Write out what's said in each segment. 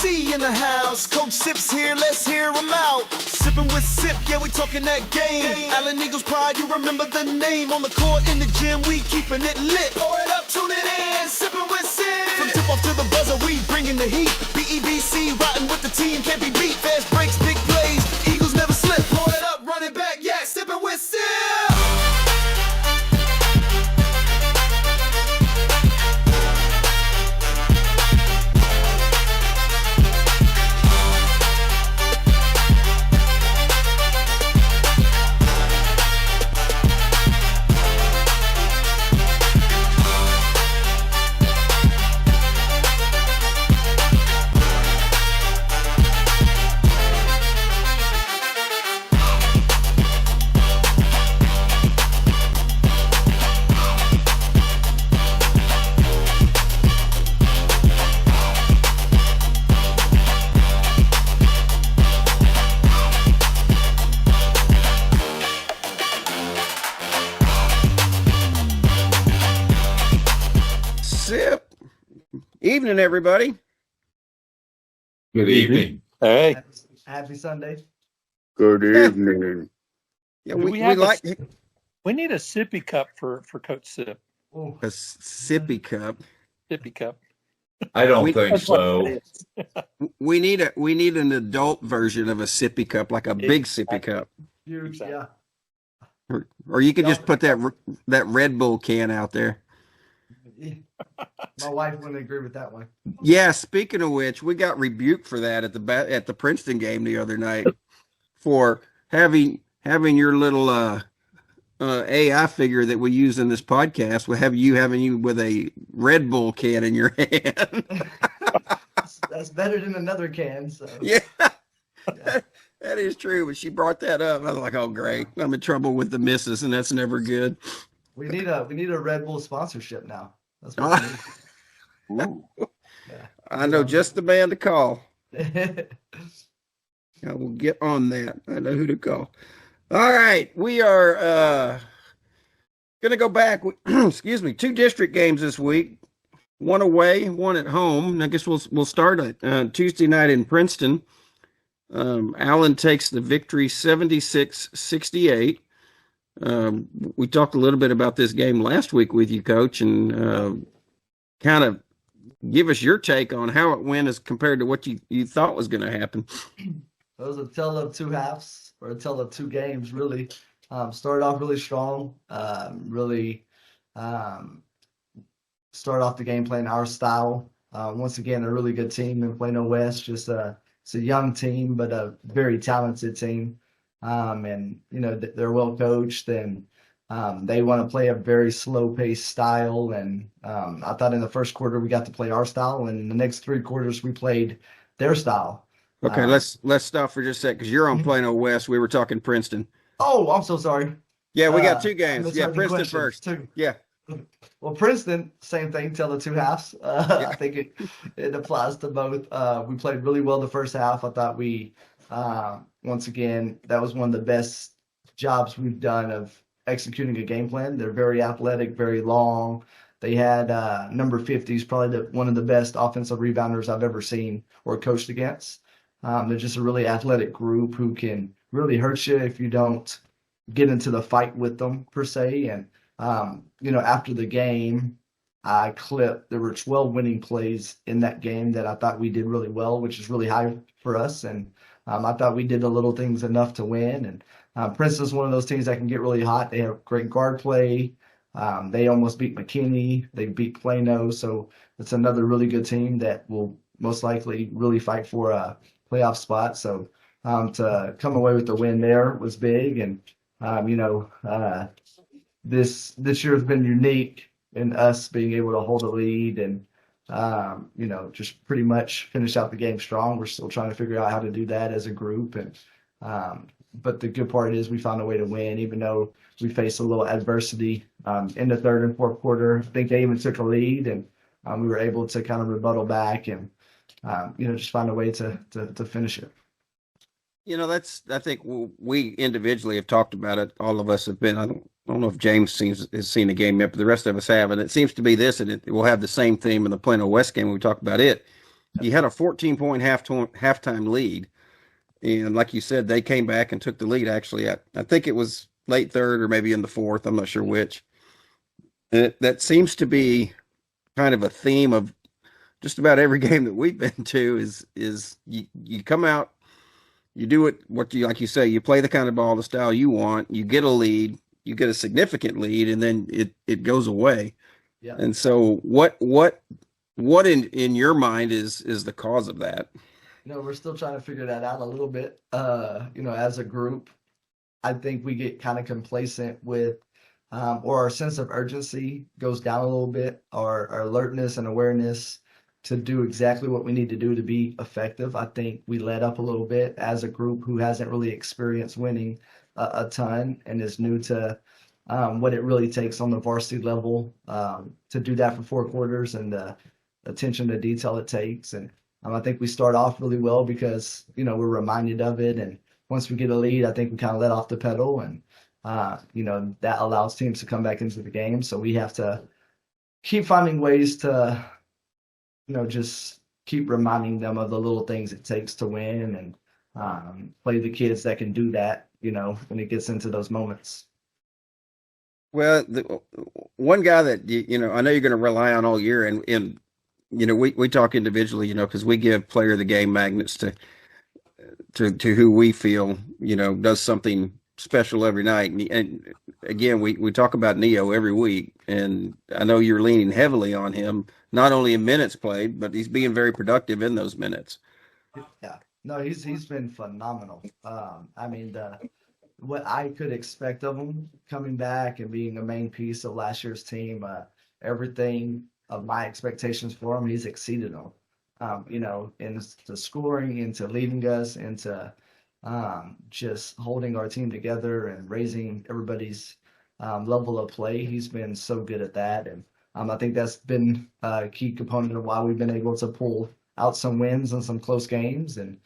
BEBC in the house. Coach Cip's here, let's hear him out. Sippin' with Cip, yeah, we talking that game. Allen Eagles pride, you remember the name. On the court, in the gym, we keeping it lit. Pour it up, tune it in, Sippin' with Cip. From tip-off to the buzzer, we bringing the heat. BEBC, riding with the team, can't be beat. Fast breaks, big plays, Eagles never slip. Pour it up, run it back, yeah, Sippin' with Cip. Cip. Evening, everybody. Good evening. Hey, Happy Sunday. Good evening. Yeah, Do we we have like we need a sippy cup for Coach Cip. Oh, a sippy cup. Sippy cup. I don't We- think That's what so. it is. We need an adult version of a sippy cup, like a big sippy cup. huge, Exactly. yeah. Or you could just put that Red Bull can out there. My wife wouldn't agree with that one. Yeah, speaking of which, we got rebuked for that at the Princeton game the other night for having your little AI figure that we use in this podcast will have having you with a Red Bull can in your hand. That's better than another can. So Yeah. That is true, but she brought that up. I was like, "Oh, great! I'm in trouble with the missus, and that's never good." we need a Red Bull sponsorship now. That's what we Ooh. I know just the man to call. need. I will get on that. I know who to call. All right, we are going to go back. Excuse me, 2 district games this week. One away, one at home. And I guess we'll start at Tuesday night in Princeton. Allen takes the victory 76-68. We talked a little bit about this game last week with you, Coach, and kind of give us your take on how it went as compared to what you thought was going to happen. It was a tale of two halves, or a tale of two games, really. Started off really strong. Really started off the game playing our style. Once again, a really good team in Plano West. It's a young team, but a very talented team. And they're well coached, and they want to play a very slow-paced style. And I thought in the first quarter we got to play our style, and in the next 3 quarters we played their style. Okay, let's stop for just a sec because you're on Plano West. We were talking Princeton. Oh, I'm so sorry. Yeah, we got 2 I games. misheard Yeah, your Princeton question. first. Two. Yeah. Well, Princeton, same thing, tell the two halves. I think it applies to both. We played really well the first half. I thought we, once again, that was one of the best jobs we've done of executing a game plan. They're very athletic, very long. They had number 50 is probably one of the best offensive rebounders I've ever seen or coached against. They're just a really athletic group who can really hurt you if you don't get into the fight with them, per se. And after the game, there were 12 winning plays in that game that I thought we did really well, which is really high for us. And I thought we did the little things enough to win. And Princeton's one of those teams that can get really hot. They have great guard play. They almost beat McKinney. They beat Plano. So it's another really good team that will most likely really fight for a playoff spot. So to come away with the win there was big. And, this year has been unique in us being able to hold a lead and, just pretty much finish out the game strong. We're still trying to figure out how to do that as a group. And, but the good part is we found a way to win, even though we faced a little adversity in the third and fourth quarter. I think they even took a lead, and we were able to kind of rebuttal back and, just find a way to finish it. I think we individually have talked about it. All of us have been. I don't know if James has seen the game yet, but the rest of us have. And it seems to be this, and it will have the same theme in the Plano West game when we talk about it. you had a 14-point halftime lead. And like you said, they came back and took the lead. Actually, I think it was late third or maybe in the fourth. I'm not sure which. And that seems to be kind of a theme of just about every game that we've been to is you come out, you do it what you like you say, you play the kind of ball, the style you want, you get a lead, you get a significant lead, and then it goes away. Yeah. And so what in your mind is the cause of that? We're still trying to figure that out a little bit. As a group, I think we get kind of complacent with, or our sense of urgency goes down a little bit, our alertness and awareness to do exactly what we need to do to be effective. I think we let up a little bit as a group who hasn't really experienced winning a ton and is new to what it really takes on the varsity level to do that for 4 quarters and the attention to detail it takes. And I think we start off really well because, we're reminded of it. And once we get a lead, I think we kind of let off the pedal and, that allows teams to come back into the game. So we have to keep finding ways to, just keep reminding them of the little things it takes to win and play the kids that can do that, when it gets into those moments. Well, one guy that, I know you're going to rely on all year and we talk individually, because we give player of the game magnets to who we feel, does something special every night. And again, we talk about Neo every week, and I know you're leaning heavily on him, not only in minutes played, but he's being very productive in those minutes. Yeah, no, he's been phenomenal. What I could expect of him coming back and being a main piece of last year's team, everything of my expectations for him, he's exceeded them. Into scoring, into leading us, into just holding our team together and raising everybody's level of play. He's been so good at that. And I think that's been a key component of why we've been able to pull out some wins and some close games. And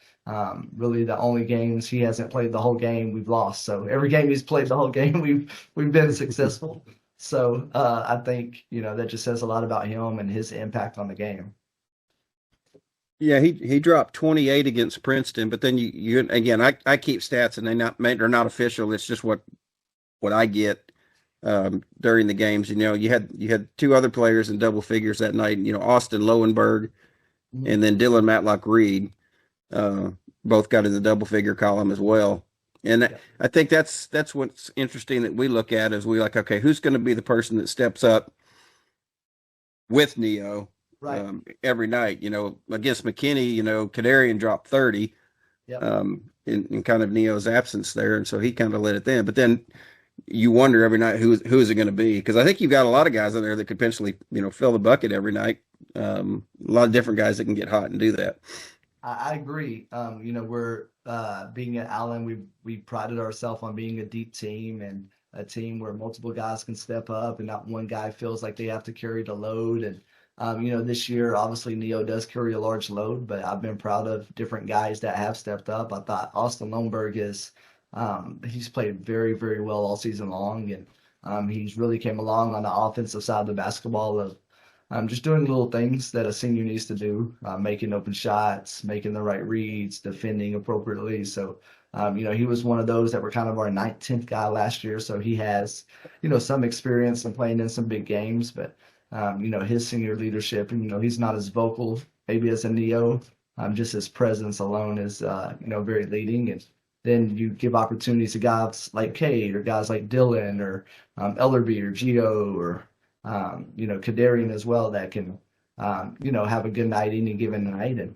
really the only games he hasn't played the whole game, we've lost. So every game he's played the whole game, we've been successful. So I think, that just says a lot about him and his impact on the game. Yeah, he dropped 28 against Princeton, but then you again, I keep stats and they're not official. It's just what I get during the games. You had 2 other players in double figures that night. Austin Lowenberg and then Dylan Matlock Reed both got in the double figure column as well. And I think that's what's interesting that we look at is we like, okay, who's going to be the person that steps up with Neo right. Every night? Against McKinney, Kadarian dropped 30 in kind of Neo's absence there, and so he kind of let it in. But then you wonder every night who is it going to be, because I think you've got a lot of guys in there that could potentially fill the bucket every night. A lot of different guys that can get hot and do that. I agree. We're being at Allen, we prided ourselves on being a deep team and a team where multiple guys can step up and not one guy feels like they have to carry the load. And this year, obviously Neo does carry a large load, but I've been proud of different guys that have stepped up. I thought Austin Lowenberg he's played very, very well all season long, and he's really came along on the offensive side of the basketball of just doing little things that a senior needs to do, making open shots, making the right reads, defending appropriately. So, he was one of those that were kind of our 9th, 10th guy last year. So he has, some experience in playing in some big games, but, his senior leadership, and, he's not as vocal maybe as a Neo. Just his presence alone is, very leading. And then you give opportunities to guys like Cade or guys like Dylan or Ellerby or Gio or, Kadarian as well that can, have a good night any given night. And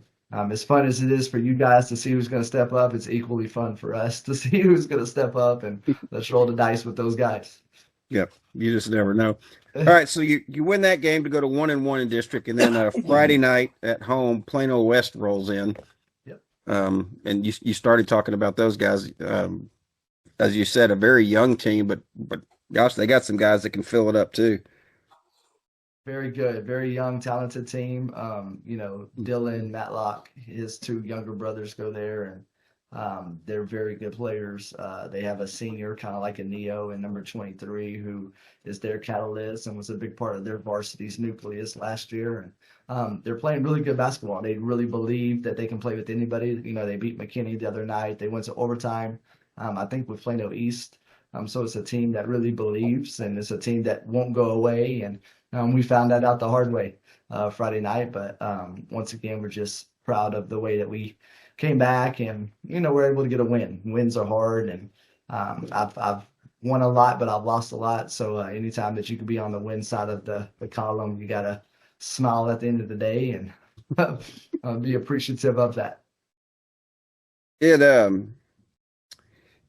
as fun as it is for you guys to see who's going to step up, it's equally fun for us to see who's going to step up, and let's roll the dice with those guys. Yep. You just never know. All right. So you win that game to go to 1-1 in district, and then Friday night at home, Plano West rolls in. Yep. And you started talking about those guys. As you said, a very young team, but gosh, they got some guys that can fill it up too. Very good, very young, talented team. Dylan Matlock, his 2 younger brothers go there, They're very good players. They have a senior, kind of like a Neo, in number 23, who is their catalyst and was a big part of their varsity's nucleus last year. And they're playing really good basketball. They really believe that they can play with anybody. You know, they beat McKinney the other night. They went to overtime, I think, with Plano East. So it's a team that really believes, and it's a team that won't go away. And we found that out the hard way Friday night. But once again, we're just proud of the way that we came back, and we're able to get a win. Wins are hard, and I've won a lot, but I've lost a lot. So anytime that you can be on the win side of the column, you gotta smile at the end of the day and be appreciative of that.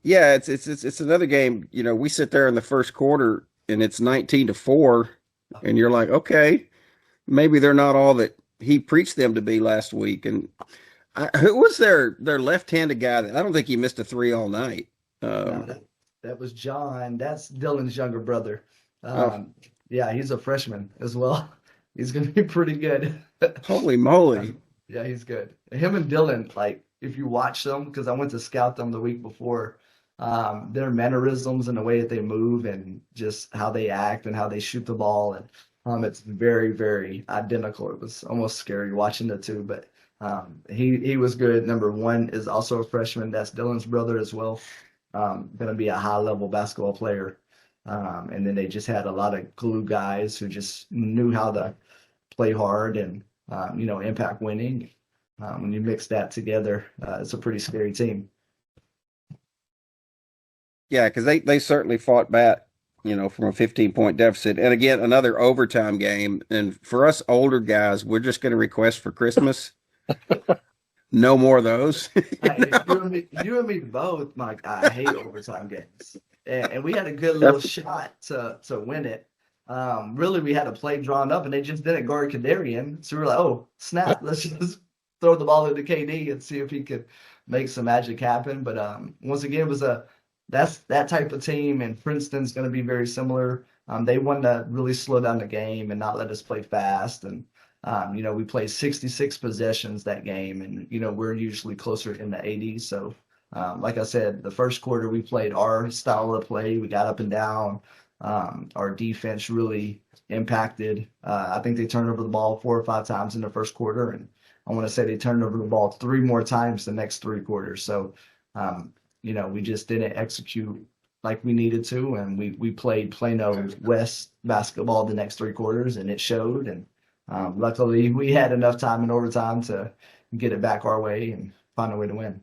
Yeah, it's another game. We sit there in the first quarter and it's 19-4, and you're like, okay, maybe they're not all that he preached them to be last week. And who was their left-handed guy? I don't think he missed a three all night. That was John. That's Dylan's younger brother. Yeah, he's a freshman as well. He's going to be pretty good. Holy moly. Yeah, he's good. Him and Dylan, like, if you watch them, because I went to scout them the week before, their mannerisms and the way that they move and just how they act and how they shoot the ball, and it's very, very identical. It was almost scary watching the two, but he was good. Number one is also a freshman. That's Dylan's brother as well. Going to be a high-level basketball player. And then they just had a lot of glue guys who just knew how to play hard and, impact winning. When you mix that together, it's a pretty scary team. Yeah, because they certainly fought back, from a 15-point deficit. And again, another overtime game. And for us older guys, we're just going to request for Christmas no more of those. Hey, you and me both, Mike. I hate overtime games. And we had a good little shot to win it. Really, we had a play drawn up, and they just didn't guard Kadarian. So we were like, oh, snap, let's just throw the ball into KD and see if he could make some magic happen. But once again, that's that type of team, and Princeton's going to be very similar. They wanted to really slow down the game and not let us play fast. And, we played 66 possessions that game, and, we're usually closer in the 80s. So, like I said, the first quarter we played our style of play. We got up and down. Our defense really impacted. I think they turned over the ball 4 or 5 times in the first quarter, and I want to say they turned over the ball 3 more times the next 3 quarters. So, we just didn't execute like we needed to, and we played Plano West basketball the next 3 quarters, and it showed. And luckily, we had enough time in overtime to get it back our way and find a way to win.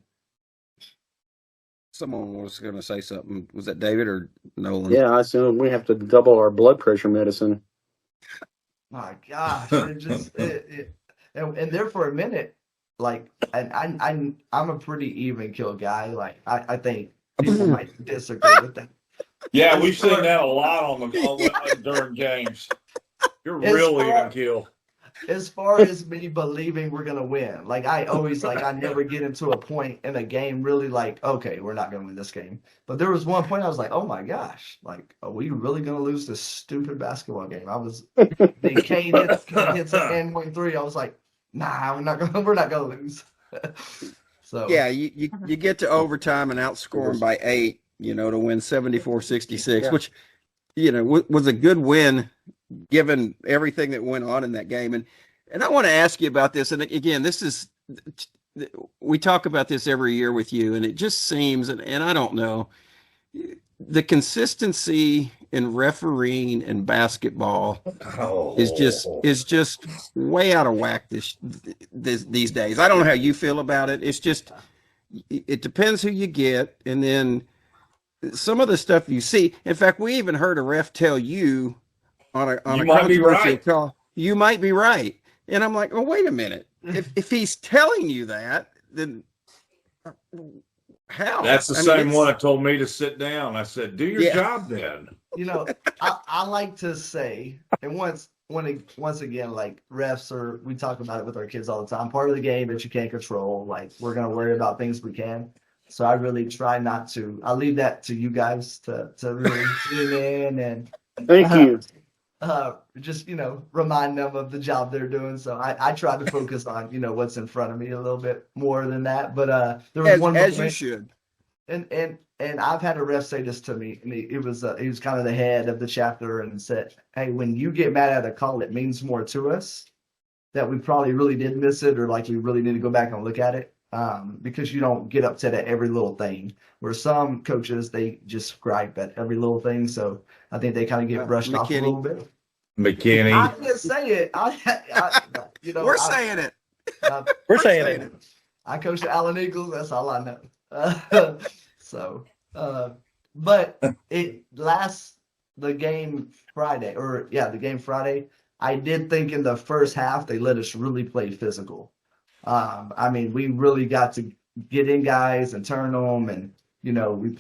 Someone was going to say something. Was that David or Nolan? Yeah, I assume we have to double our blood pressure medicine. My gosh, and there for a minute, like, and I'm a pretty even kill guy. Like, I think people might disagree with that. Yeah, we've seen that a lot on during games. You're real even kill. As far as me believing we're gonna win, like I always I never get into a point in a game really like, okay, we're not gonna win this game. But there was one point I was like, oh my gosh, like, are we really gonna lose this stupid basketball game? I was the Kane hits at 1-3. I was like, nah, we're not gonna lose. So yeah, you get to overtime and outscore them by 8, to win 74-66, which was a good win given everything that went on in that game. And I want to ask you about this. And again, we talk about this every year with you, and it just seems, and I don't know, the consistency in refereeing in basketball is just way out of whack these days. I don't know how you feel about it. It's just, it depends who you get. And then some of the stuff you see, in fact, we even heard a ref tell you on a controversial call, you might be right. And I'm like, oh, wait a minute. If he's telling you that, then how? That's the same one that told me to sit down. I said, do your job then. I like to say, and once again, like, refs we talk about it with our kids all the time. Part of the game that you can't control. Like, we're going to worry about things we can. So I really try not to. I leave that to you guys to really tune in and thank you. just, remind them of the job they're doing. So I try to focus on, what's in front of me a little bit more than that. But there was one As you moment, should. and I've had a ref say this to me, and he was kind of the head of the chapter and said, "Hey, when you get mad at a call, it means more to us that we probably really did miss it, or like we really need to go back and look at it, because you don't get upset at every little thing. Where some coaches, they just gripe at every little thing, so I think they kind of get brushed off a little bit." McKinney. I didn't say it. We're saying it. We're saying it. I coached the Allen Eagles. That's all I know. But the game Friday, I did think in the first half they let us really play physical. We really got to get in guys and turn them, and we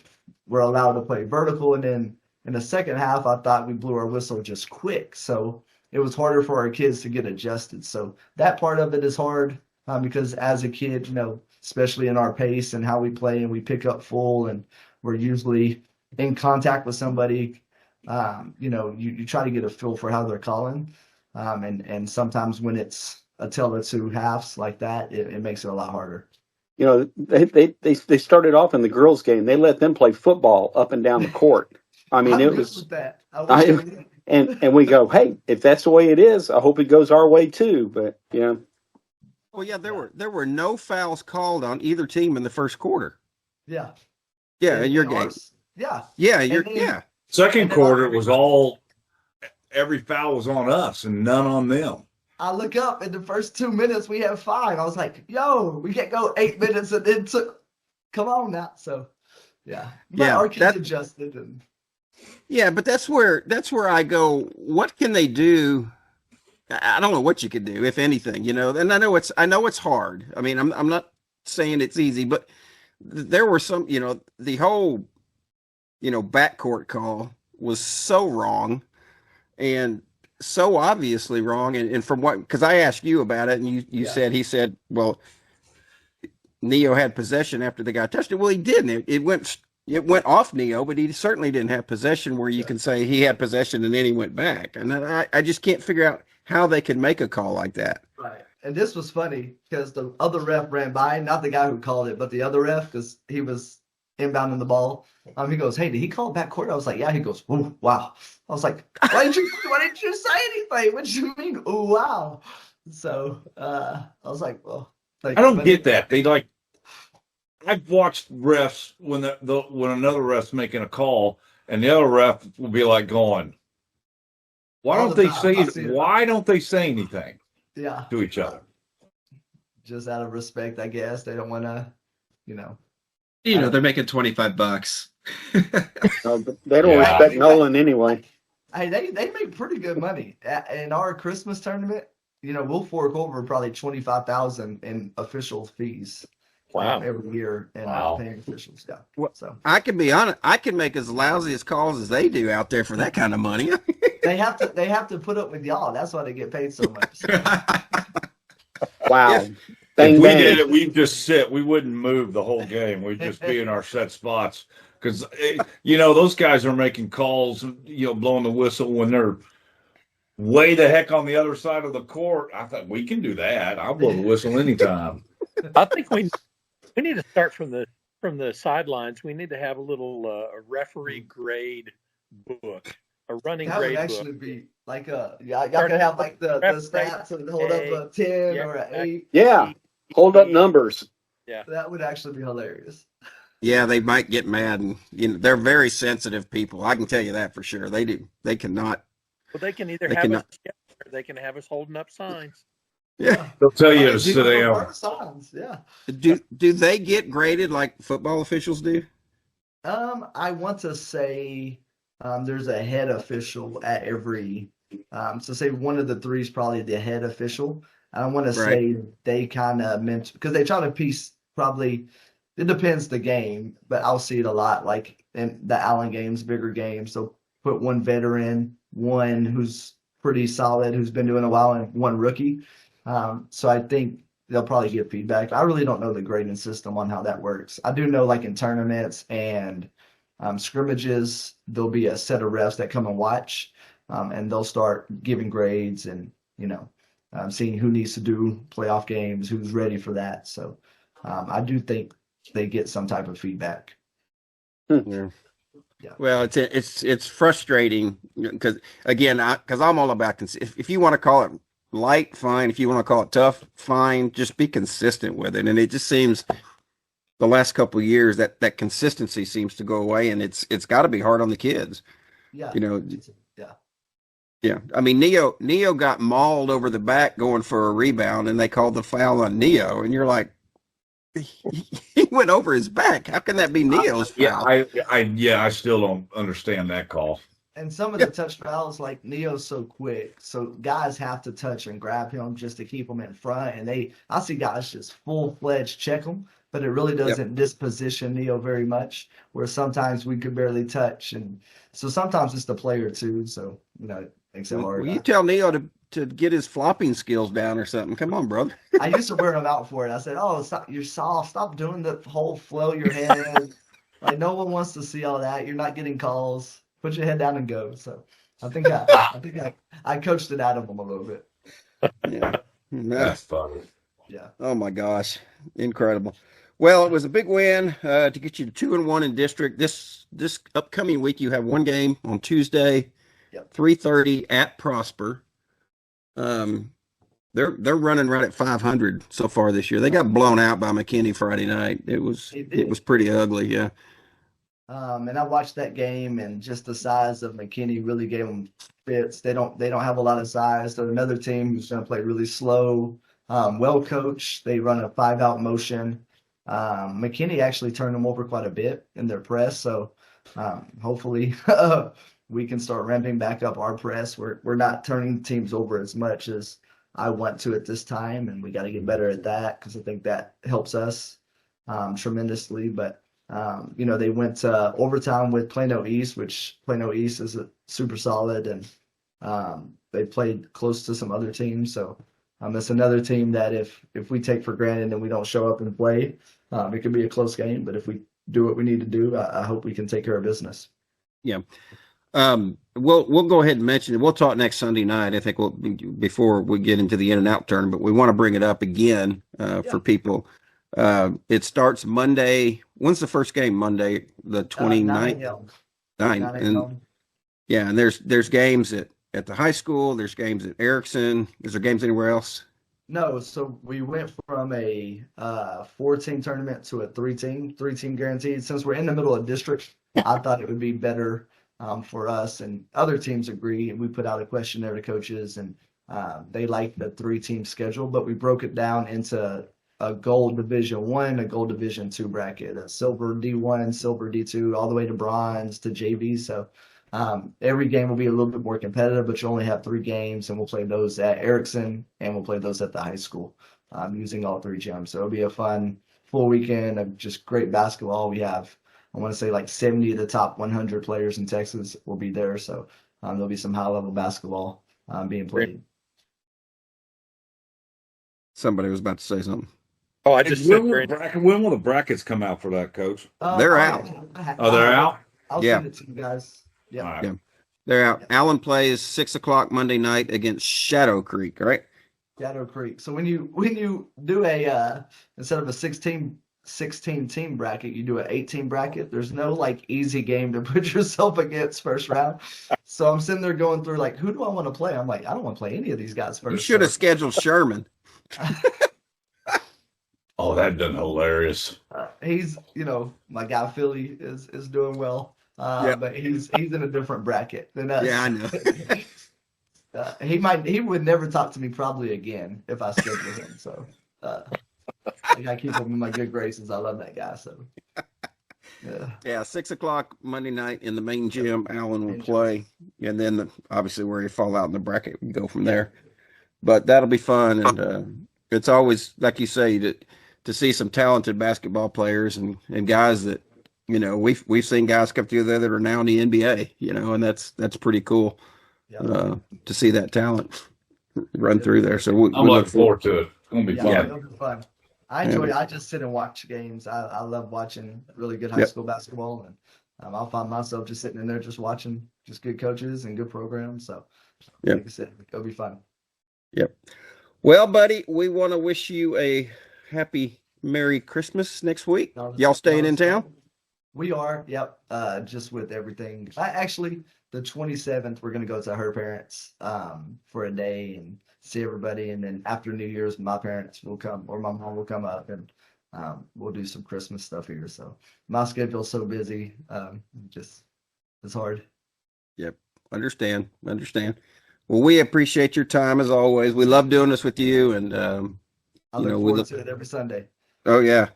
were allowed to play vertical. And then in the second half, I thought we blew our whistle just quick, so it was harder for our kids to get adjusted. So that part of it is hard, because as a kid, especially in our pace and how we play, and we pick up full, and we're usually in contact with somebody, you try to get a feel for how they're calling. And sometimes when it's a tale of two halves like that, it makes it a lot harder. They started off in the girls' game. They let them play football up and down the court. It was that. and we go, hey, if that's the way it is, I hope it goes our way too. But Well, yeah, there were no fouls called on either team in the first quarter. Yeah. Yeah, in your game. Yeah. Yeah. Second quarter, it was all every foul was on us and none on them. I look up in the first 2 minutes, we have 5. I was like, yo, we can't go 8 minutes and then come on now. So, yeah. But our kids adjusted. And yeah, but that's where I go, what can they do? I don't know what you could do, if anything, and I know it's hard. I'm not saying it's easy, but there were some, the whole, backcourt call was so wrong and so obviously wrong. And from because I asked you about it, and you said, he said, well, Neo had possession after the guy touched it. Well, he didn't. It went off Neo, but he certainly didn't have possession where you can say he had possession and then he went back. And I just can't figure out how they could make a call like that. Right. And this was funny because the other ref ran by, not the guy who called it, but the other ref, because he was inbounding the ball. He goes, "Hey, did he call backcourt?" I was like, "Yeah." He goes, "Oh, wow." I was like, why didn't you say anything? What do you mean? Oh, wow. So I was like, well, I don't get that. I've watched refs when when another ref's making a call and the other ref will be like going, why don't they say anything to each other? Just out of respect, I guess. They don't want to, they're making $25. they don't respect Nolan anyway. Hey, they make pretty good money in our Christmas tournament. We'll fork over probably $25,000 in official fees. Wow. Every year and paying officials. Yeah. Well, so I can be honest. I can make as lousy as calls as they do out there for that kind of money. they have to put up with y'all. That's why they get paid so much. Wow. Yeah. Bang, If we bang. did it, we'd just sit. We wouldn't move the whole game. We'd just be in our set spots. Because, those guys are making calls, blowing the whistle when they're way the heck on the other side of the court. I thought, we can do that. I'll blow the whistle anytime. I think we need to start from the sidelines. We need to have a little a referee grade book, a running That grade would actually book. be like y'all could have like the stats and hold up a 10 or an 8. Yeah. Hold up numbers. Yeah. That would actually be hilarious. Yeah, they might get mad, and they're very sensitive people. I can tell you that for sure. They do. They cannot. Well, they can either have us or they can have us holding up signs. Yeah. They'll tell you to sit down. Signs, yeah. Do they get graded like football officials do? I want to say there's a head official at every. So say one of the three is probably the head official. I want to say they kind of meant because they try to piece probably. It depends the game, but I'll see it a lot. Like in the Allen games, bigger games, so put one veteran, one who's pretty solid, who's been doing a while, and one rookie. So I think they'll probably get feedback. I really don't know the grading system on how that works. I do know like in tournaments and scrimmages, there'll be a set of refs that come and watch. and they'll start giving grades and seeing who needs to do playoff games, who's ready for that. So I do think they get some type of feedback. Yeah. Yeah. Well, it's frustrating because again, because I'm all about if you want to call it light, fine. If you want to call it tough, fine. Just be consistent with it. And it just seems the last couple of years that consistency seems to go away, and it's got to be hard on the kids. Yeah. Yeah. Yeah. I mean, Neo got mauled over the back going for a rebound, and they called the foul on Neo, and you're like, he went over his back. How can that be Neo's foul? I still don't understand that call. And some of the touch fouls, like Neo's so quick, so guys have to touch and grab him just to keep him in front. And I see guys just full-fledged check him, but it really doesn't disposition Neo very much. Where sometimes we could barely touch, and so sometimes it's the player too. So it makes it hard. Well, you tell Neo to get his flopping skills down or something. Come on, brother. I used to wear him out for it. I said, "Oh, stop! You're soft. Stop doing the whole flow your head. Like no one wants to see all that. You're not getting calls. Put your head down and go." So I think I coached it out of him a little bit. Yeah, That's funny. Yeah. Oh my gosh, incredible. Well, it was a big win to get you to 2-1 in district. This upcoming week, you have one game on Tuesday, 3:30 at Prosper. They're running right at 500 so far this year. They got blown out by McKinney Friday night. It was pretty ugly. Yeah. And I watched that game, and just the size of McKinney really gave them fits. They don't have a lot of size. They're another team who's going to play really slow, well coached. They run a 5-out motion. McKinney actually turned them over quite a bit in their press. So hopefully we can start ramping back up our press. We're not turning teams over as much as I want to at this time, and we got to get better at that because I think that helps us tremendously. But they went to overtime with Plano East, which Plano East is super solid, and they played close to some other teams. So it's another team that if we take for granted and we don't show up and play, it could be a close game. But if we do what we need to do, I hope we can take care of business. Yeah. We'll go ahead and mention it. We'll talk next Sunday night. I think before we get into the In-N-Out tournament, we want to bring it up again for people. It starts Monday. When's the first game? Monday, the 29th. 9. And yeah, and there's games at the high school. There's games at Erickson. Is there games anywhere else? No. So we went from a 4-team tournament to a 3-team guaranteed. Since we're in the middle of district, I thought it would be better for us, and other teams agree. We put out a questionnaire to coaches, and they like the 3-team schedule, but we broke it down into a gold Division I, a gold Division II bracket, a silver D1, silver D2, all the way to bronze to JV. So every game will be a little bit more competitive, but you only have 3 games, and we'll play those at Erickson, and we'll play those at the high school using all 3 gyms. So it'll be a fun full weekend of just great basketball. We have, I want to say, like 70 of the top 100 players in Texas will be there. So there'll be some high-level basketball being played. Somebody was about to say something. Oh, I just said When will the brackets come out for that, Coach? They're out. Oh, they're out? I'll send it to you guys. Yeah. All right. Yeah. They're out. Allen plays 6:00 Monday night against Shadow Creek, right? Shadow Creek. So when you do a instead of a 16 team bracket, you do an 8-team bracket. There's no like easy game to put yourself against first round. So I'm sitting there going through like, who do I want to play? I'm like, I don't want to play any of these guys first. You should have scheduled Sherman. Oh, that'd been hilarious. He's, my guy Philly is doing well, but he's in a different bracket than us. Yeah, I know. He would never talk to me probably again if I scheduled him. So I gotta keep him in my good graces. I love that guy. So yeah, 6:00 Monday night in the main gym. Allen will play, and then obviously where you fall out in the bracket, we go from there. But that'll be fun, and it's always like you say to see some talented basketball players and guys that we've seen guys come through there that are now in the NBA, and that's pretty cool to see that talent run through there. So we look forward to it. It's gonna be fun. It'll be fun. I enjoy it. I just sit and watch games. I love watching really good high school basketball, I'll find myself just sitting in there just watching just good coaches and good programs. So, Yep. like I said, it'll be fun. Yep. Well, buddy, we want to wish you a happy Merry Christmas next week. Y'all staying in town? We are. Yep. Just with everything. Actually, the 27th, we're gonna go to her parents for a day and see everybody, and then after New Year's, my parents will come, or my mom will come up, and we'll do some Christmas stuff here. So my schedule's so busy, just it's hard. Yep. Understand. Well, we appreciate your time as always. We love doing this with you, and I look forward to it every Sunday. Oh yeah,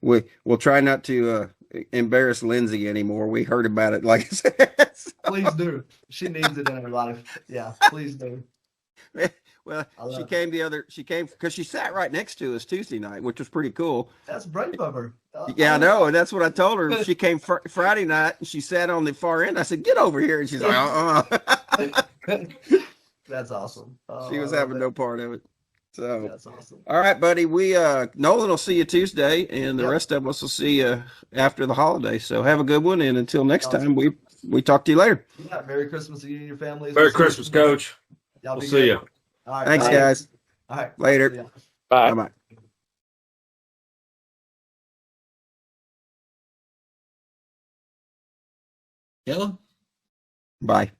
we'll try not to embarrass Lindsay anymore. We heard about it, like I said. Please do. She needs it in her life. Yeah, please do. Well, she came because she sat right next to us Tuesday night, which was pretty cool. That's brave of her. Yeah, I know. And that's what I told her. She came Friday night and she sat on the far end. I said, "Get over here." And she's like, That's awesome. She was having no part of it. So that's awesome. All right, buddy. Nolan will see you Tuesday, and the rest of us will see you after the holiday. So have a good one, and until next time, we talk to you later. Yeah, Merry Christmas to you and your families. Merry Christmas, Coach. Y'all We'll be see good. you. All right, Thanks, bye. guys. All right, Later. See ya. Bye. Bye-bye. Hello? Bye.